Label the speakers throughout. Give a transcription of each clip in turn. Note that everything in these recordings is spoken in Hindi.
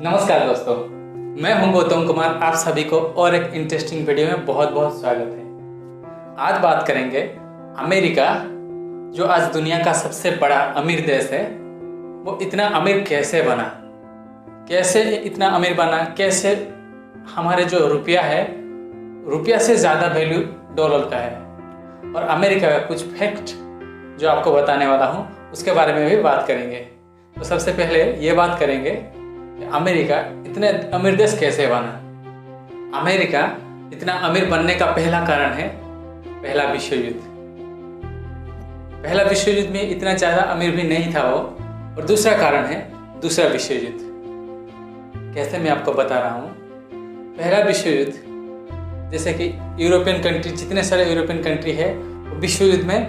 Speaker 1: नमस्कार दोस्तों, मैं हूं गौतम कुमार। आप सभी को और एक इंटरेस्टिंग वीडियो में बहुत बहुत स्वागत है। आज बात करेंगे अमेरिका, जो आज दुनिया का सबसे बड़ा अमीर देश है, वो इतना अमीर कैसे बना, कैसे इतना अमीर बना, कैसे हमारे जो रुपया है, रुपया से ज़्यादा वैल्यू डॉलर का है। और अमेरिका का कुछ फैक्ट जो आपको बताने वाला हूँ, उसके बारे में भी बात करेंगे। तो सबसे पहले ये बात करेंगे कि अमेरिका इतने अमीर देश कैसे बना। अमेरिका इतना अमीर बनने का पहला कारण है पहला विश्व युद्ध। पहला विश्व युद्ध में इतना ज़्यादा अमीर भी नहीं था वो। और दूसरा कारण है दूसरा विश्व युद्ध। कैसे मैं आपको बता रहा हूँ। पहला विश्व युद्ध, जैसे कि यूरोपियन कंट्री, जितने सारे यूरोपियन कंट्री है, विश्व युद्ध में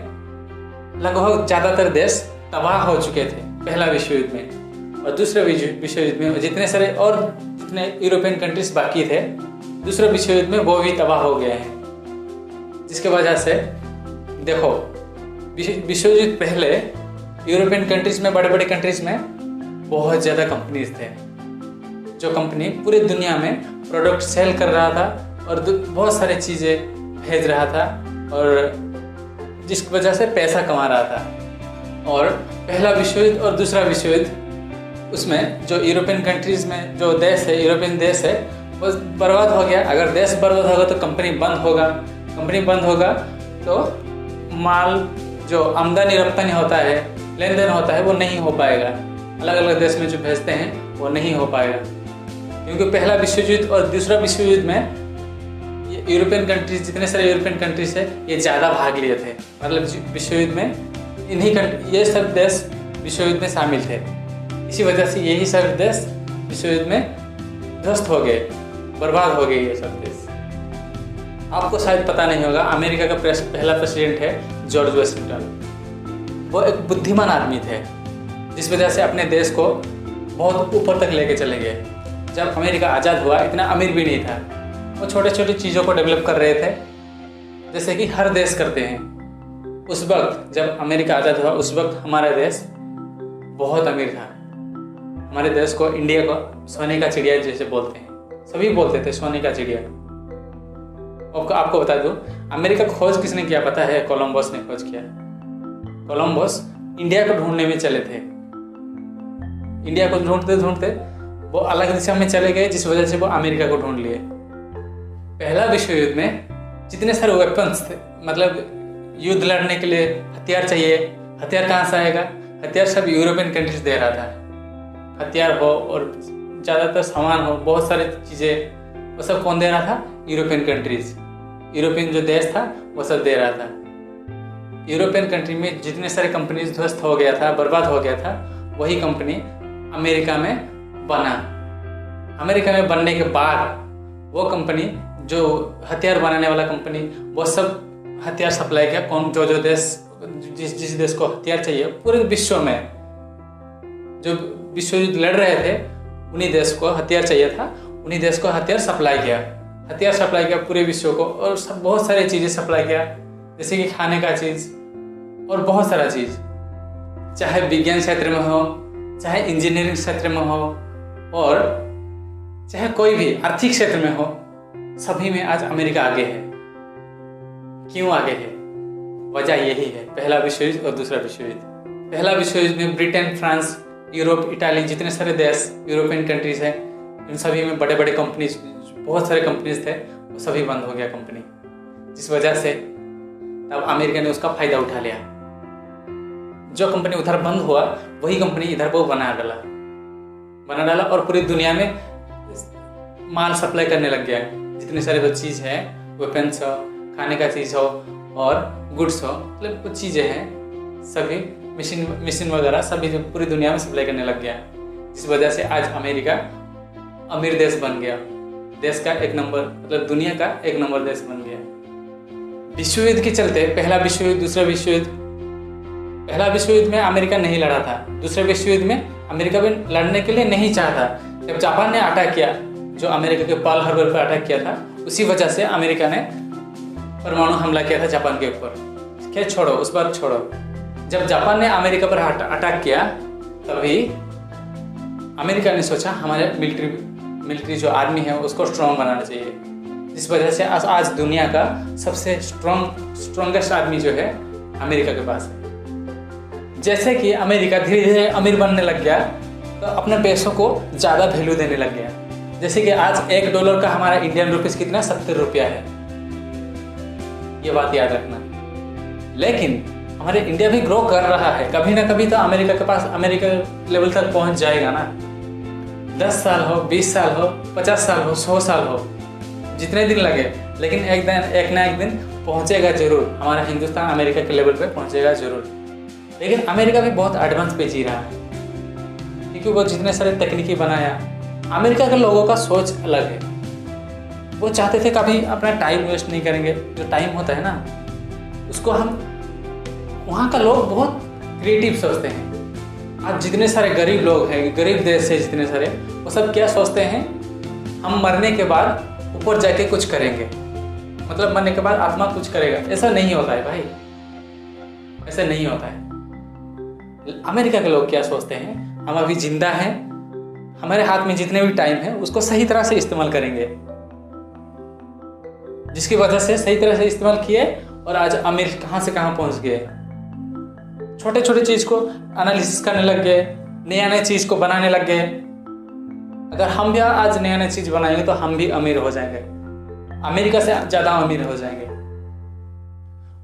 Speaker 1: लगभग ज़्यादातर देश तबाह हो चुके थे पहला विश्व युद्ध में। और दूसरे विश्व युद्ध में जितने सारे और जितने यूरोपियन कंट्रीज बाकी थे, दूसरे विश्व युद्ध में वो भी तबाह हो गए हैं। जिसके वजह से देखो, विश्व युद्ध पहले यूरोपियन कंट्रीज में, बड़े बड़े कंट्रीज में बहुत ज़्यादा कंपनीज थे, जो कंपनी पूरी दुनिया में प्रोडक्ट सेल कर रहा था और बहुत सारी चीज़ें भेज रहा था, और जिसकी वजह से पैसा कमा रहा था। और पहला विश्व युद्ध और दूसरा विश्व युद्ध, उसमें जो यूरोपियन कंट्रीज़ में जो देश है, यूरोपियन देश है, वो बर्बाद हो गया। अगर देश बर्बाद होगा तो कंपनी बंद होगा, कंपनी बंद होगा तो माल जो आमदनी रफ्तानी होता है, लेन देन होता है, वो नहीं हो पाएगा। अलग अलग देश में जो भेजते हैं वो नहीं हो पाएगा, क्योंकि पहला विश्व युद्ध और दूसरा विश्व युद्ध में यूरोपियन कंट्रीज, जितने सारे यूरोपियन कंट्रीज है, ये ज़्यादा भाग लिए थे। मतलब विश्व युद्ध में ये सब देश विश्व युद्ध में शामिल थे। इसी वजह से यही सब देश विश्व युद्ध में ध्वस्त हो गए, बर्बाद हो गए ये सब देश। आपको शायद पता नहीं होगा, अमेरिका का पहला प्रेसिडेंट है जॉर्ज वॉशिंगटन। वो एक बुद्धिमान आदमी थे, जिस वजह से अपने देश को बहुत ऊपर तक लेके चले गए। जब अमेरिका आज़ाद हुआ, इतना अमीर भी नहीं था, वो छोटे छोटे चीज़ों को डेवलप कर रहे थे, जैसे कि हर देश करते हैं। उस वक्त जब अमेरिका आज़ाद हुआ, उस वक्त हमारा देश बहुत अमीर था। हमारे देश को, इंडिया को सोने का चिड़िया जैसे बोलते हैं, सभी बोलते थे सोने का चिड़िया। आपको बता दूं, अमेरिका खोज किसने किया पता है? कोलंबस ने खोज किया। कोलंबस इंडिया को ढूंढने में चले थे। इंडिया को ढूंढते ढूंढते वो अलग दिशा में चले गए, जिस वजह से वो अमेरिका को ढूंढ लिए। पहला विश्व युद्ध में जितने सारे वेपन्स थे, मतलब युद्ध लड़ने के लिए हथियार चाहिए, हथियार कहाँ से आएगा? हथियार सब यूरोपियन कंट्रीज दे रहा था। हथियार हो और ज़्यादातर सामान हो, बहुत सारी चीज़ें, वो सब कौन दे रहा था? European countries. यूरोपियन जो देश था वो सब दे रहा था। यूरोपियन कंट्री में जितने सारे कंपनीज ध्वस्त हो गया था, बर्बाद हो गया था, वही कंपनी अमेरिका में बना। अमेरिका में बनने के बाद वो कंपनी, जो हथियार बनाने वाला कंपनी, वो सब हथियार सप्लाई किया। कौन जो देश, जिस देश को हथियार चाहिए पूरे विश्व में, जो विश्व युद्ध लड़ रहे थे, उन्हीं देश को हथियार चाहिए था, उन्हीं देश को हथियार सप्लाई किया पूरे विश्व को। और सब बहुत सारी चीज़ें सप्लाई किया, जैसे कि खाने का चीज़ और बहुत सारा चीज़, चाहे विज्ञान क्षेत्र में हो, चाहे इंजीनियरिंग क्षेत्र में हो, और चाहे कोई भी आर्थिक क्षेत्र में हो, सभी में आज अमेरिका आगे है। क्यों आगे है? वजह यही है, पहला विश्व युद्ध और दूसरा विश्व युद्ध। पहला विश्व युद्ध में ब्रिटेन, फ्रांस, यूरोप, इटाली, जितने सारे देश यूरोपियन कंट्रीज हैं, इन सभी में बड़े बड़े कंपनीज, बहुत सारे कंपनीज थे, वो सभी बंद हो गया कंपनी। जिस वजह से तब अमेरिका ने उसका फ़ायदा उठा लिया। जो कंपनी उधर बंद हुआ, वही कंपनी इधर वो बना डाला और पूरी दुनिया में माल सप्लाई करने लग गया। जितने सारे वो चीज़ है, वेपन्स हो, खाने का चीज़ हो और गुड्स हो, मतलब कुछ चीज़ें हैं, सभी मशीन वगैरह सभी पूरी दुनिया में सप्लाई करने लग गया। इस वजह से आज अमेरिका अमीर देश बन गया, देश का एक नंबर, मतलब दुनिया का एक नंबर देश बन गया। विश्व युद्ध के चलते, पहला विश्व युद्ध, दूसरा विश्व युद्ध, पहला विश्व युद्ध में अमेरिका नहीं लड़ा था, दूसरे विश्व युद्ध में अमेरिका भी लड़ने के लिए नहीं चाहता। जब जापान ने अटैक किया, जो अमेरिका के पर्ल हार्बर पर अटैक किया था, उसी वजह से अमेरिका ने परमाणु हमला किया था जापान के ऊपर। खैर छोड़ो, उस बात छोड़ो। जब जापान ने अमेरिका पर अटैक किया, तभी अमेरिका ने सोचा हमारे मिलिट्री जो आर्मी है उसको स्ट्रॉन्ग बनाना चाहिए, जिस वजह से आज दुनिया का सबसे स्ट्रॉन्गेस्ट आर्मी जो है अमेरिका के पास है। जैसे कि अमेरिका धीरे धीरे अमीर बनने लग गया तो अपने पैसों को ज़्यादा वैल्यू देने लग गया। जैसे कि आज $1 का हमारा इंडियन रुपीज़ कितना 70 रुपया है, ये बात याद रखना। लेकिन हमारे इंडिया भी ग्रो कर रहा है, कभी ना कभी तो अमेरिका के पास अमेरिका लेवल तक पहुंच जाएगा ना। 10 साल हो, 20 साल हो, 50 साल हो, 100 साल हो, जितने दिन लगे, लेकिन एक ना एक दिन पहुंचेगा जरूर। हमारा हिंदुस्तान अमेरिका के लेवल पे पहुंचेगा जरूर। लेकिन अमेरिका भी बहुत एडवांस पे जी रहा है, क्योंकि वो जितने सारे तकनीकी बनाया। अमेरिका के लोगों का सोच अलग है, वो चाहते थे कभी अपना टाइम वेस्ट नहीं करेंगे। जो टाइम होता है ना उसको हम, वहाँ का लोग बहुत क्रिएटिव सोचते हैं। आज जितने सारे गरीब लोग हैं, गरीब देश है जितने सारे, वो सब क्या सोचते हैं, हम मरने के बाद ऊपर जाके कुछ करेंगे, मतलब मरने के बाद आत्मा कुछ करेगा। ऐसा नहीं होता है भाई, ऐसा नहीं होता है। अमेरिका के लोग क्या सोचते हैं, हम अभी जिंदा हैं, हमारे हाथ में जितने भी टाइम है उसको सही तरह से इस्तेमाल करेंगे, जिसकी वजह से सही तरह से इस्तेमाल किए और आज अमीर कहाँ से कहाँ पहुँच गए। छोटे छोटे चीज़ को एनालिसिस करने लग गए, नया चीज़ को बनाने लग गए। अगर हम भी आज नया चीज़ बनाएंगे तो हम भी अमीर हो जाएंगे, अमेरिका से ज़्यादा अमीर हो जाएंगे।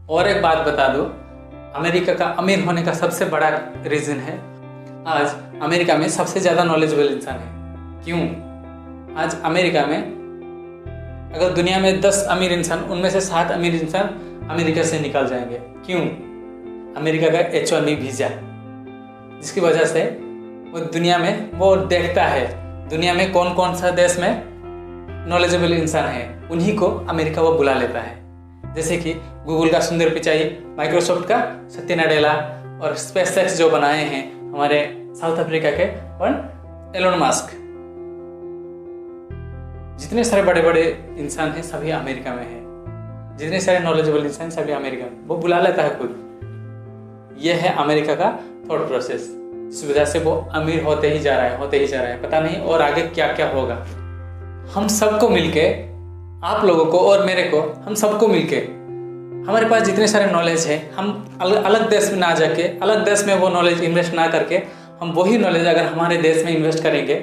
Speaker 1: और एक बात बता दूँ, अमेरिका का अमीर होने का सबसे बड़ा रीज़न है, आज अमेरिका में सबसे ज़्यादा नॉलेजेबल इंसान है। क्यों? आज अमेरिका में अगर दुनिया में 10 अमीर इंसान, उनमें से 7 अमीर इंसान अमेरिका से निकल जाएंगे। क्यों? अमेरिका का H1B वीज़ा, जिसकी वजह से वो दुनिया में वो देखता है दुनिया में कौन कौन सा देश में नॉलेजेबल इंसान है, उन्हीं को अमेरिका वो बुला लेता है। जैसे कि गूगल का सुंदर पिचाई, माइक्रोसॉफ्ट का सत्या नाडेला और स्पेसएक्स जो बनाए हैं हमारे साउथ अफ्रीका के एलोन मस्क, जितने सारे बड़े बड़े इंसान हैं सभी अमेरिका में हैं। जितने सारे नॉलेजेबल इंसान सभी अमेरिका में, वो बुला लेता है खुद। यह है अमेरिका का थॉट प्रोसेस, इस वजह से वो अमीर होते ही जा रहा है, पता नहीं और आगे क्या क्या होगा। हम सबको मिलके, आप लोगों को और मेरे को, हम सबको मिलके, हमारे पास जितने सारे नॉलेज है, हम अलग देश में ना जाके, अलग देश में वो नॉलेज इन्वेस्ट ना करके, हम वही नॉलेज अगर हमारे देश में इन्वेस्ट करेंगे,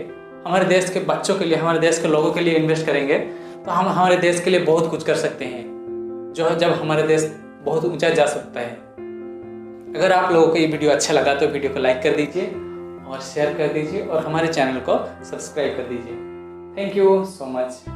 Speaker 1: हमारे देश के बच्चों के लिए, हमारे देश के लोगों के लिए इन्वेस्ट करेंगे, तो हम हमारे देश के लिए बहुत कुछ कर सकते हैं, जो जब हमारे देश बहुत ऊंचा जा सकता है। अगर आप लोगों को ये वीडियो अच्छा लगा तो वीडियो को लाइक कर दीजिए और शेयर कर दीजिए और हमारे चैनल को सब्सक्राइब कर दीजिए। Thank you so much.